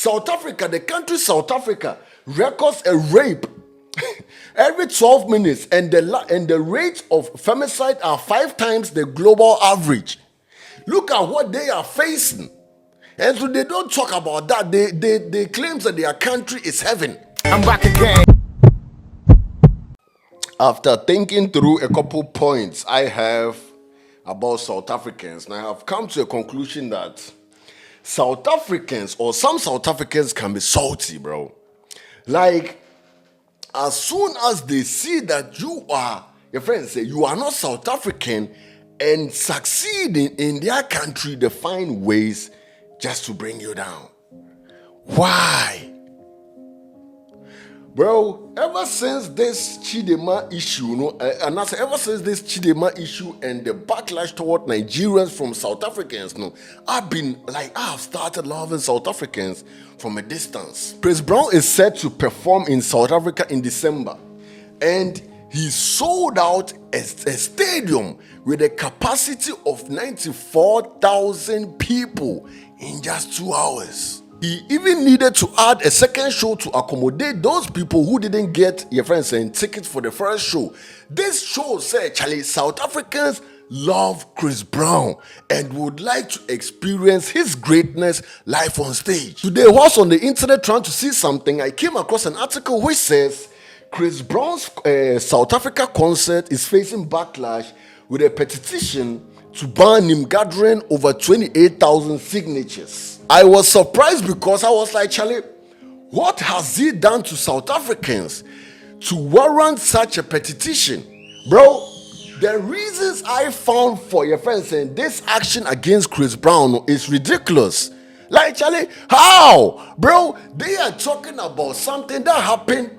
South Africa, the country South Africa, records a rape every 12 minutes, and the rate of femicide are 5 times the global average. Look at what they are facing. And so they don't talk about that. They claim that their country is heaven. I'm back again. After thinking through a couple points I have about South Africans, and I have come to a conclusion that South Africans, or some South Africans, can be salty, bro. Like, as soon as they see that you are, your friends say, you are not South African and succeeding in their country, they find ways just to bring you down. Why? Bro, ever since this Chidema issue, and I say ever since this Chidema issue and the backlash toward Nigerians from South Africans, I've started loving South Africans from a distance. Chris Brown is set to perform in South Africa in December, and he sold out a stadium with a capacity of 94,000 people in just 2 hours. He even needed to add a second show to accommodate those people who didn't get, your friends saying, tickets for the first show. This show said, Charlie, South Africans love Chris Brown and would like to experience his greatness live on stage. Today, whilst on the internet trying to see something, I came across an article which says Chris Brown's South Africa concert is facing backlash with a petition to ban him gathering over 28,000 signatures. I was surprised because I was like, Charlie, what has he done to South Africans to warrant such a petition? Bro, the reasons I found for your friends saying this action against Chris Brown is ridiculous. Like, Charlie, how? Bro, they are talking about something that happened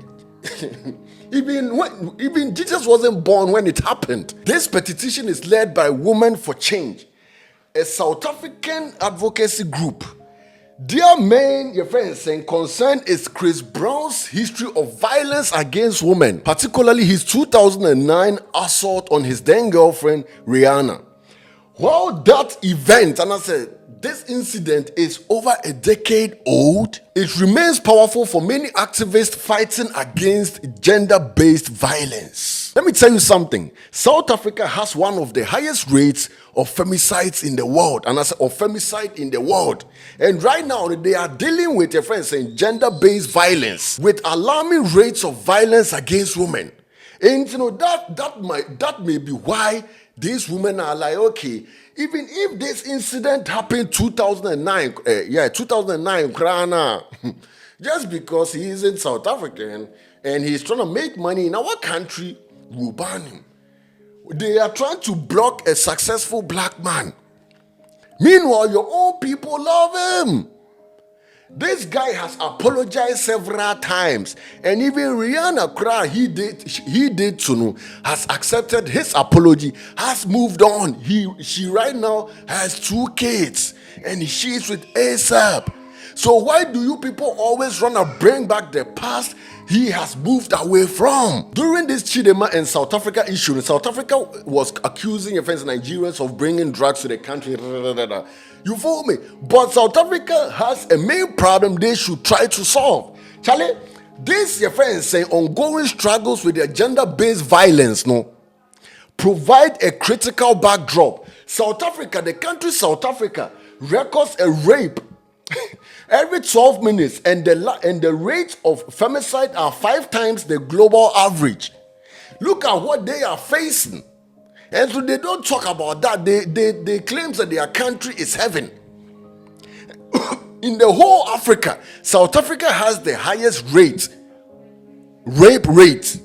even Jesus wasn't born when it happened. This petition is led by Women for Change, a South African advocacy group. Their main, your friends saying, concern is Chris Brown's history of violence against women, particularly his 2009 assault on his then girlfriend Rihanna. While that event, and I said, this incident is over a decade old, it remains powerful for many activists fighting against gender-based violence. Let me tell you something. South Africa has one of the highest rates of femicides in the world, and I said of femicide in the world. And right now, they are dealing with, your friends saying, gender-based violence with alarming rates of violence against women. And you know that may be why these women are like, okay, even if this incident happened 2009, 2009, just because he isn't South African and he's trying to make money in our country, we'll ban him. They are trying to block a successful black man. Meanwhile, your own people love him. This guy has apologized several times, and even Rihanna cry he did too, has accepted his apology, has moved on. She right now has 2 kids, and she's with ASAP. So why do you people always want to bring back the past he has moved away from? During this Chidema and South Africa issue, South Africa was accusing your friends Nigerians of bringing drugs to the country. You follow me? But South Africa has a main problem they should try to solve. Charlie, this, your friends say, ongoing struggles with their gender-based violence, provide a critical backdrop. South Africa, the country South Africa, records a rape every 12 minutes, and the rate of femicide are 5 times the global average. Look at what they are facing. And so they don't talk about that. They claim that their country is heaven. In the whole Africa, South Africa has the highest rape rate.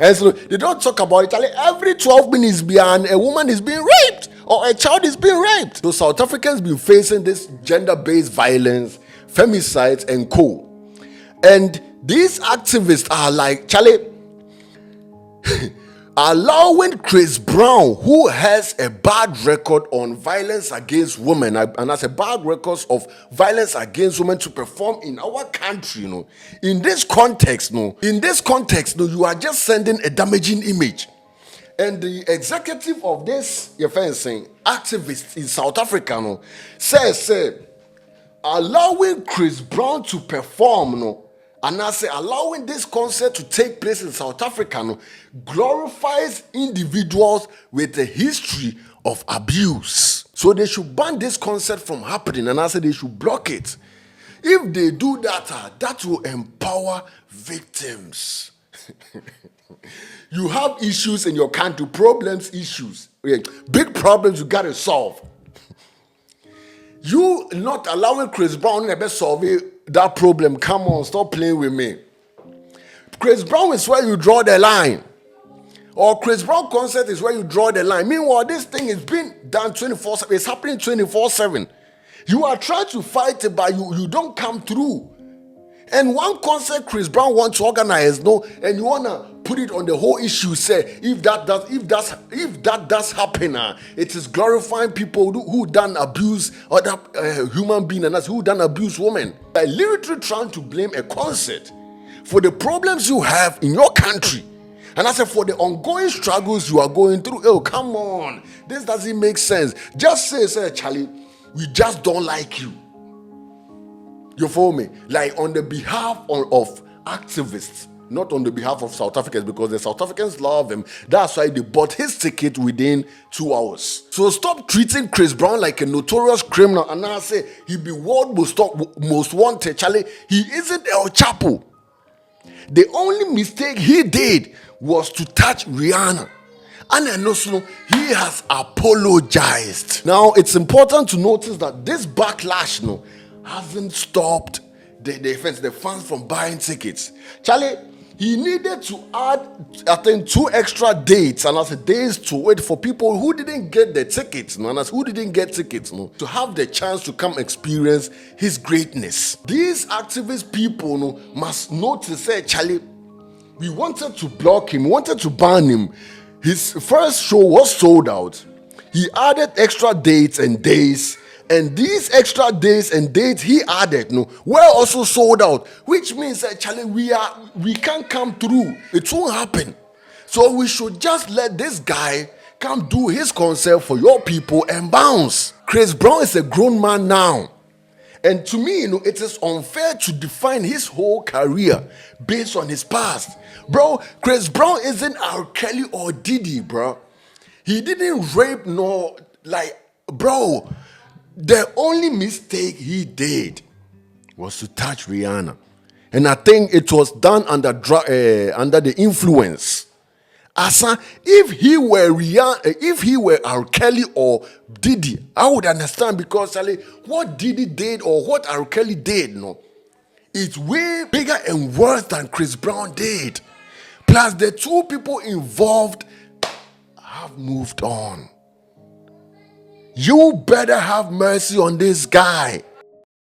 And so they don't talk about it. Every 12 minutes, a woman is being raped or a child is being raped. So South Africans been facing this gender-based violence, femicides, and co. And these activists are like, Charlie, allowing Chris Brown, who has a bad record on violence against women, and has a bad record of violence against women, to perform in our country, in this context, you are just sending a damaging image. And the executive of this, your friend saying, activist in South Africa, says, allowing Chris Brown to perform, no, and I say allowing this concert to take place in South Africa, no, glorifies individuals with a history of abuse. So they should ban this concert from happening, and I say they should block it. If they do that, that will empower victims. You have issues in your country, problems, issues, big problems you gotta solve. You not allowing Chris Brown to solve that problem. Come on, stop playing with me. Chris Brown is where you draw the line. Or Chris Brown concert is where you draw the line. Meanwhile, this thing is being done 24/7. It's happening 24/7. You are trying to fight it, but you don't come through. And one concert Chris Brown wants to organize, no, and you wanna put it on the whole issue. Say if that does happen, it is glorifying people who done abuse other human being, and that's who done abuse women. By literally trying to blame a concert for the problems you have in your country, and I said for the ongoing struggles you are going through. Oh, come on, this doesn't make sense. Just say Charlie, we just don't like you. You follow me? Like on the behalf of activists, not on the behalf of South Africans, because the South Africans love him. That's why they bought his ticket within 2 hours. So stop treating Chris Brown like a notorious criminal. And I say he be world most wanted. Charlie, he isn't El Chapo. The only mistake he did was to touch Rihanna. And also, he has apologized. Now, it's important to notice that this backlash, no, hasn't stopped the fans from buying tickets. Charlie, he needed to add, I think, 2 extra dates, and as days to wait for people who didn't get the tickets, no, and as who didn't get tickets, no, to have the chance to come experience his greatness. These activist people, no, must notice, say, Charlie, we wanted to block him, we wanted to ban him. His first show was sold out. He added extra dates and days. And these extra days and dates he added, no, were also sold out, which means that Charlie, we can't come through. It won't happen. So we should just let this guy come do his concert for your people and bounce. Chris Brown is a grown man now. And to me, it is unfair to define his whole career based on his past. Bro, Chris Brown isn't R. Kelly or Diddy, bro. He didn't rape nor bro. The only mistake he did was to touch Rihanna. And I think it was done under the influence. Asa, if he were R. Kelly or Diddy, I would understand, because what Diddy did or what R. Kelly did, no, it's way bigger and worse than Chris Brown did. Plus, the 2 people involved have moved on. You better have mercy on this guy.